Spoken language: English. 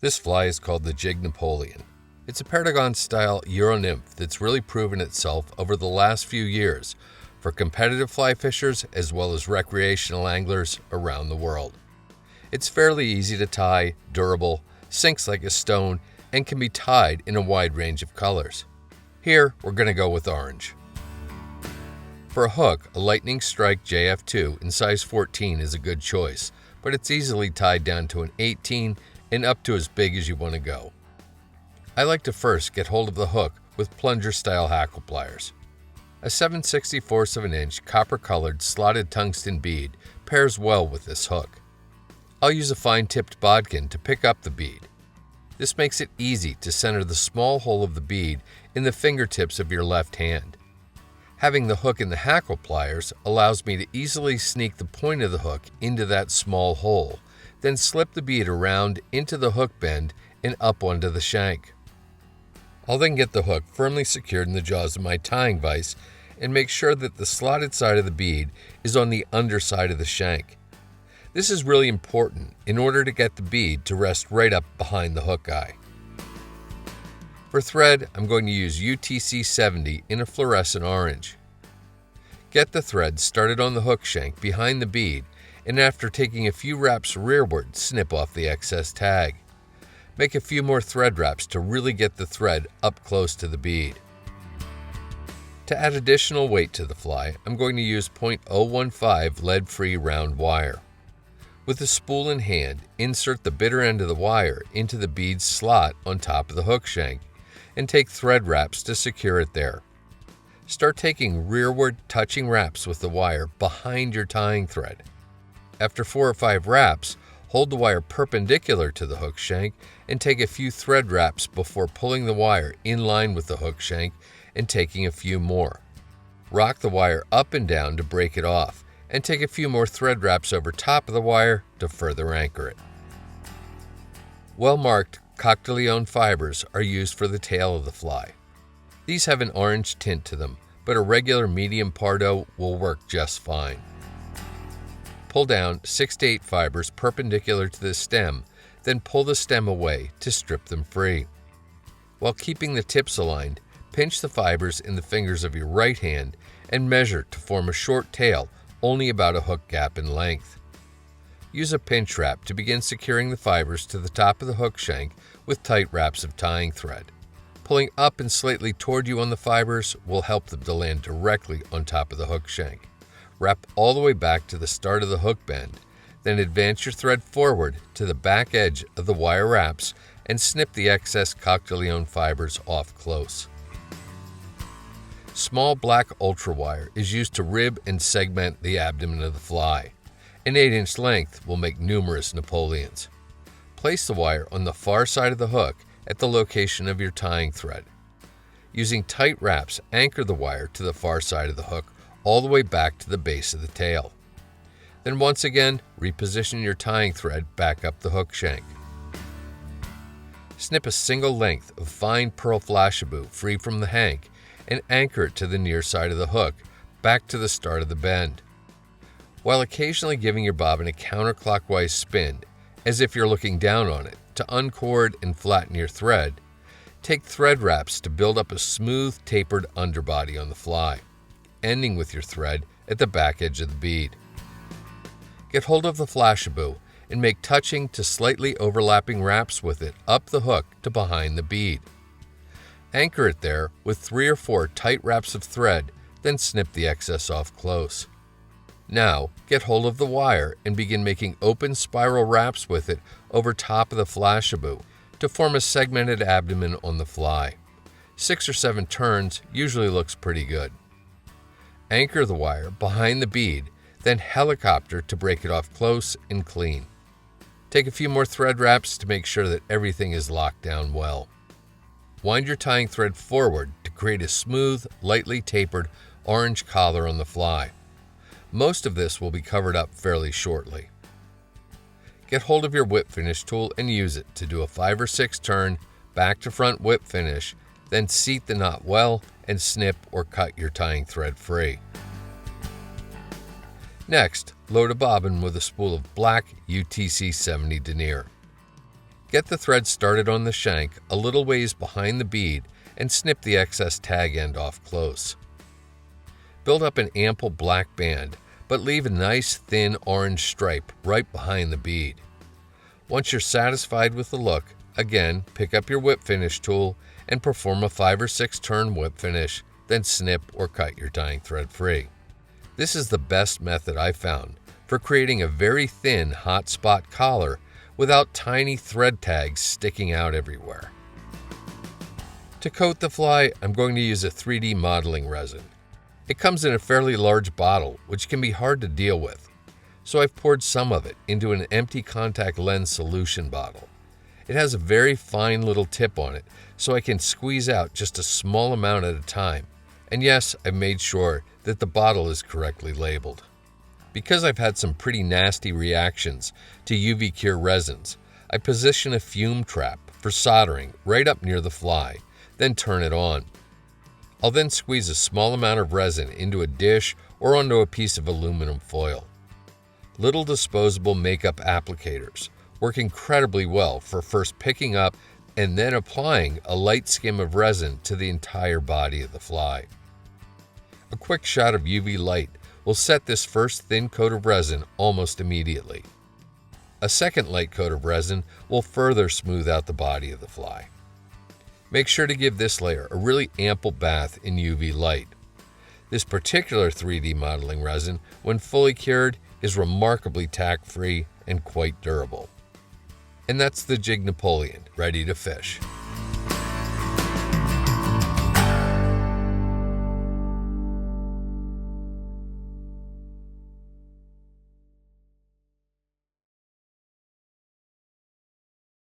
This fly is called the Jig Napoleon. It's a Paragon-style Euro nymph that's really proven itself over the last few years for competitive fly fishers as well as recreational anglers around the world. It's fairly easy to tie, durable, sinks like a stone, and can be tied in a wide range of colors. Here, we're going to go with orange. For a hook, a Lightning Strike JF2 in size 14 is a good choice, but it's easily tied down to an 18 and up to as big as you want to go. I like to first get hold of the hook with plunger-style hackle pliers. A 7/64 of an inch copper-colored slotted tungsten bead pairs well with this hook. I'll use a fine-tipped bodkin to pick up the bead. This makes it easy to center the small hole of the bead in the fingertips of your left hand. Having the hook in the hackle pliers allows me to easily sneak the point of the hook into that small hole, then slip the bead around into the hook bend and up onto the shank. I'll then get the hook firmly secured in the jaws of my tying vise and make sure that the slotted side of the bead is on the underside of the shank. This is really important in order to get the bead to rest right up behind the hook eye. For thread, I'm going to use UTC 70 in a fluorescent orange. Get the thread started on the hook shank behind the bead, and after taking a few wraps rearward, snip off the excess tag. Make a few more thread wraps to really get the thread up close to the bead. To add additional weight to the fly, I'm going to use .015 lead-free round wire. With the spool in hand, insert the bitter end of the wire into the bead's slot on top of the hook shank and take thread wraps to secure it there. Start taking rearward touching wraps with the wire behind your tying thread. After 4 or 5 wraps, hold the wire perpendicular to the hook shank and take a few thread wraps before pulling the wire in line with the hook shank and taking a few more. Rock the wire up and down to break it off and take a few more thread wraps over top of the wire to further anchor it. Well-marked Coq de Leon fibers are used for the tail of the fly. These have an orange tint to them, but a regular medium pardo will work just fine. Pull down 6 to 8 fibers perpendicular to the stem, then pull the stem away to strip them free. While keeping the tips aligned, pinch the fibers in the fingers of your right hand and measure to form a short tail only about a hook gap in length. Use a pinch wrap to begin securing the fibers to the top of the hook shank with tight wraps of tying thread. Pulling up and slightly toward you on the fibers will help them to land directly on top of the hook shank. Wrap all the way back to the start of the hook bend, then advance your thread forward to the back edge of the wire wraps and snip the excess Coq de Leon fibers off close. Small black ultra wire is used to rib and segment the abdomen of the fly. An 8-inch length will make numerous Napoleons. Place the wire on the far side of the hook at the location of your tying thread. Using tight wraps, anchor the wire to the far side of the hook all the way back to the base of the tail. Then once again, reposition your tying thread back up the hook shank. Snip a single length of fine pearl flashabou free from the hank and anchor it to the near side of the hook, back to the start of the bend. While occasionally giving your bobbin a counterclockwise spin, as if you're looking down on it, to uncord and flatten your thread, take thread wraps to build up a smooth, tapered underbody on the fly, ending with your thread at the back edge of the bead. Get hold of the flashabou and make touching to slightly overlapping wraps with it up the hook to behind the bead. Anchor it there with 3 or 4 tight wraps of thread, then snip the excess off close. Now, get hold of the wire and begin making open spiral wraps with it over top of the flashabou to form a segmented abdomen on the fly. 6 or 7 turns usually looks pretty good. Anchor the wire behind the bead, then helicopter to break it off close and clean. Take a few more thread wraps to make sure that everything is locked down well. Wind your tying thread forward to create a smooth, lightly tapered orange collar on the fly. Most of this will be covered up fairly shortly. Get hold of your whip finish tool and use it to do a 5 or 6 turn back to front whip finish, then seat the knot well and snip or cut your tying thread free. Next, load a bobbin with a spool of black UTC 70 Denier. Get the thread started on the shank a little ways behind the bead and snip the excess tag end off close. Build up an ample black band, but leave a nice thin orange stripe right behind the bead. Once you're satisfied with the look, again, pick up your whip finish tool and perform a 5 or 6 turn whip finish, then snip or cut your tying thread free. This is the best method I've found for creating a very thin hot spot collar without tiny thread tags sticking out everywhere. To coat the fly, I'm going to use a 3D modeling resin. It comes in a fairly large bottle, which can be hard to deal with, so I've poured some of it into an empty contact lens solution bottle. It has a very fine little tip on it, so I can squeeze out just a small amount at a time. And yes, I've made sure that the bottle is correctly labeled. Because I've had some pretty nasty reactions to UV cure resins, I position a fume trap for soldering right up near the fly, then turn it on. I'll then squeeze a small amount of resin into a dish or onto a piece of aluminum foil. Little disposable makeup applicators work incredibly well for first picking up and then applying a light skim of resin to the entire body of the fly. A quick shot of UV light will set this first thin coat of resin almost immediately. A second light coat of resin will further smooth out the body of the fly. Make sure to give this layer a really ample bath in UV light. This particular 3D modeling resin, when fully cured, is remarkably tack-free and quite durable. And that's the Jig Napoleon, ready to fish.